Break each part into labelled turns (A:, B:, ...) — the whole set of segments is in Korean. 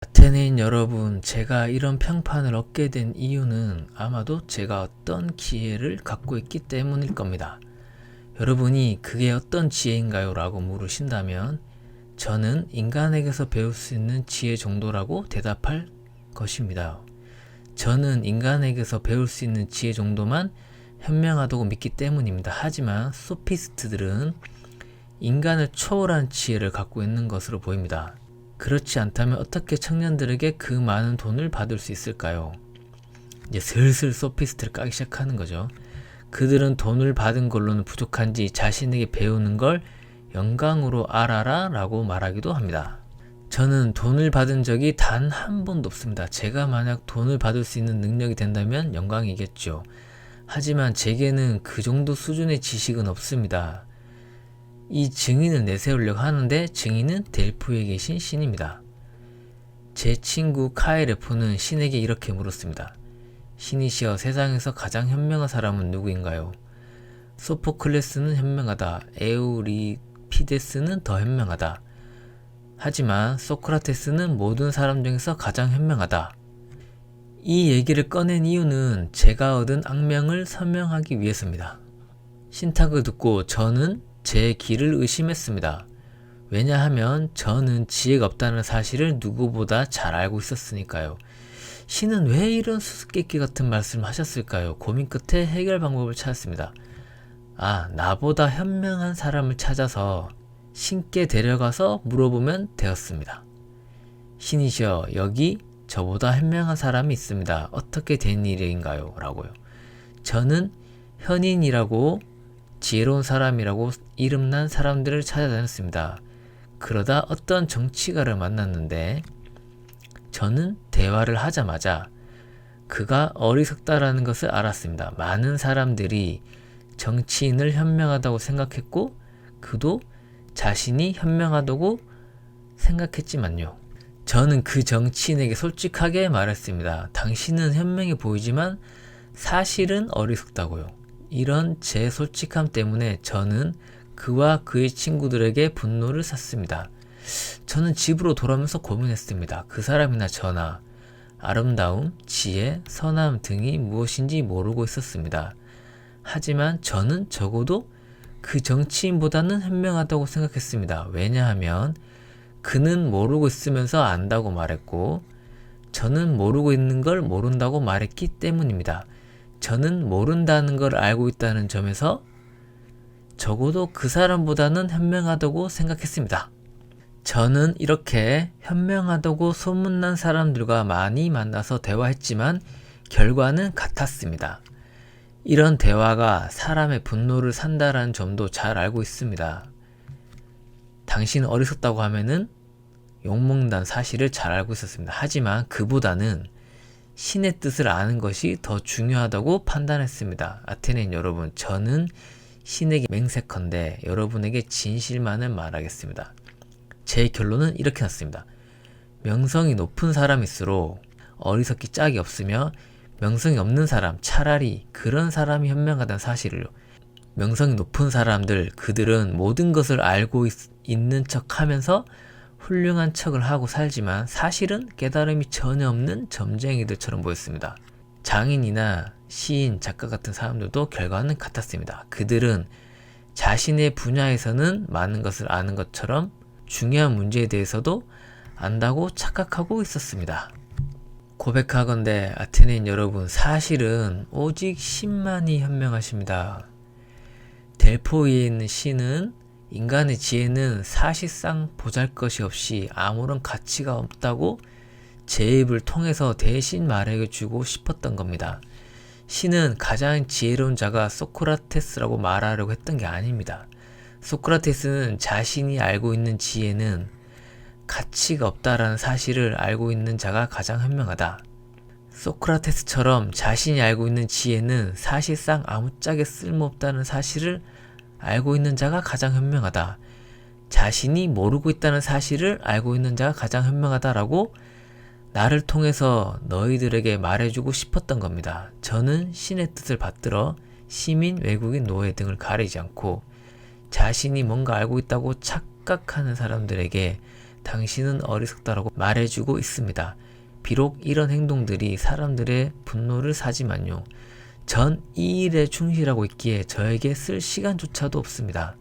A: 아테네인 여러분, 제가 이런 평판을 얻게 된 이유는 아마도 제가 어떤 기회를 갖고 있기 때문일 겁니다. 여러분이 그게 어떤 지혜인가요? 라고 물으신다면 저는 인간에게서 배울 수 있는 지혜 정도라고 대답할 것입니다. 저는 인간에게서 배울 수 있는 지혜 정도만 현명하다고 믿기 때문입니다. 하지만 소피스트들은 인간을 초월한 지혜를 갖고 있는 것으로 보입니다. 그렇지 않다면 어떻게 청년들에게 그 많은 돈을 받을 수 있을까요? 이제 슬슬 소피스트를 까기 시작하는 거죠. 그들은 돈을 받은 걸로는 부족한지 자신에게 배우는 걸 영광으로 알아라 라고 말하기도 합니다. 저는 돈을 받은 적이 단 한 번도 없습니다. 제가 만약 돈을 받을 수 있는 능력이 된다면 영광이겠죠. 하지만 제게는 그 정도 수준의 지식은 없습니다. 이 증인을 내세우려고 하는데 증인은 델포에 계신 신입니다. 제 친구 카이레포는 신에게 이렇게 물었습니다. 신이시여, 세상에서 가장 현명한 사람은 누구인가요? 소포클레스는 현명하다. 에우리피데스는 더 현명하다. 하지만 소크라테스는 모든 사람 중에서 가장 현명하다. 이 얘기를 꺼낸 이유는 제가 얻은 악명을 설명하기 위해서입니다. 신탁을 듣고 저는 제 길을 의심했습니다. 왜냐하면 저는 지혜가 없다는 사실을 누구보다 잘 알고 있었으니까요. 신은 왜 이런 수수께끼 같은 말씀을 하셨을까요? 고민 끝에 해결 방법을 찾았습니다. 나보다 현명한 사람을 찾아서 신께 데려가서 물어보면 되었습니다. 신이시여, 여기 저보다 현명한 사람이 있습니다. 어떻게 된 일인가요? 라고요. 저는 현인이라고 지혜로운 사람이라고 이름난 사람들을 찾아다녔습니다. 그러다 어떤 정치가를 만났는데 저는 대화를 하자마자 그가 어리석다라는 것을 알았습니다. 많은 사람들이 정치인을 현명하다고 생각했고 그도 자신이 현명하다고 생각했지만요. 저는 그 정치인에게 솔직하게 말했습니다. 당신은 현명해 보이지만 사실은 어리석다고요. 이런 제 솔직함 때문에 저는 그와 그의 친구들에게 분노를 샀습니다. 저는 집으로 돌아오면서 고민했습니다. 그 사람이나 저나 아름다움, 지혜, 선함 등이 무엇인지 모르고 있었습니다. 하지만 저는 적어도 그 정치인보다는 현명하다고 생각했습니다. 왜냐하면 그는 모르고 있으면서 안다고 말했고 저는 모르고 있는 걸 모른다고 말했기 때문입니다. 저는 모른다는 걸 알고 있다는 점에서 적어도 그 사람보다는 현명하다고 생각했습니다. 저는 이렇게 현명하다고 소문난 사람들과 많이 만나서 대화했지만 결과는 같았습니다. 이런 대화가 사람의 분노를 산다라는 점도 잘 알고 있습니다. 당신은 어리석다고 하면은 욕먹는다는 사실을 잘 알고 있었습니다. 하지만 그보다는 신의 뜻을 아는 것이 더 중요하다고 판단했습니다. 아테네인 여러분, 저는 신에게 맹세컨대 여러분에게 진실만을 말하겠습니다. 제 결론은 이렇게 났습니다. 명성이 높은 사람일수록 어리석기 짝이 없으며 명성이 없는 사람, 차라리 그런 사람이 현명하다는 사실을요. 명성이 높은 사람들, 그들은 모든 것을 알고 있는 척 하면서 훌륭한 척을 하고 살지만 사실은 깨달음이 전혀 없는 점쟁이들처럼 보였습니다. 장인이나 시인, 작가 같은 사람들도 결과는 같았습니다. 그들은 자신의 분야에서는 많은 것을 아는 것처럼 중요한 문제에 대해서도 안다고 착각하고 있었습니다. 고백하건대 아테네인 여러분, 사실은 오직 신만이 현명하십니다. 델포이에 있는 신은 인간의 지혜는 사실상 보잘것이 없이 아무런 가치가 없다고 제 입을 통해서 대신 말해주고 싶었던 겁니다. 신은 가장 지혜로운 자가 소크라테스라고 말하려고 했던 게 아닙니다. 소크라테스는 자신이 알고 있는 지혜는 가치가 없다라는 사실을 알고 있는 자가 가장 현명하다. 소크라테스처럼 자신이 알고 있는 지혜는 사실상 아무짝에 쓸모없다는 사실을 알고 있는 자가 가장 현명하다. 자신이 모르고 있다는 사실을 알고 있는 자가 가장 현명하다라고 나를 통해서 너희들에게 말해주고 싶었던 겁니다. 저는 신의 뜻을 받들어 시민, 외국인, 노예 등을 가리지 않고 자신이 뭔가 알고 있다고 착각하는 사람들에게 당신은 어리석다라고 말해주고 있습니다. 비록 이런 행동들이 사람들의 분노를 사지만요. 전 이 일에 충실하고 있기에 저에게 쓸 시간조차도 없습니다.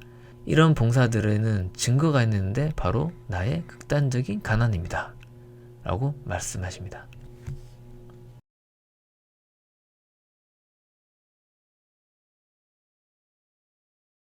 A: 이런 봉사들에는 증거가 있는데 바로 나의 극단적인 가난입니다. 라고 말씀하십니다.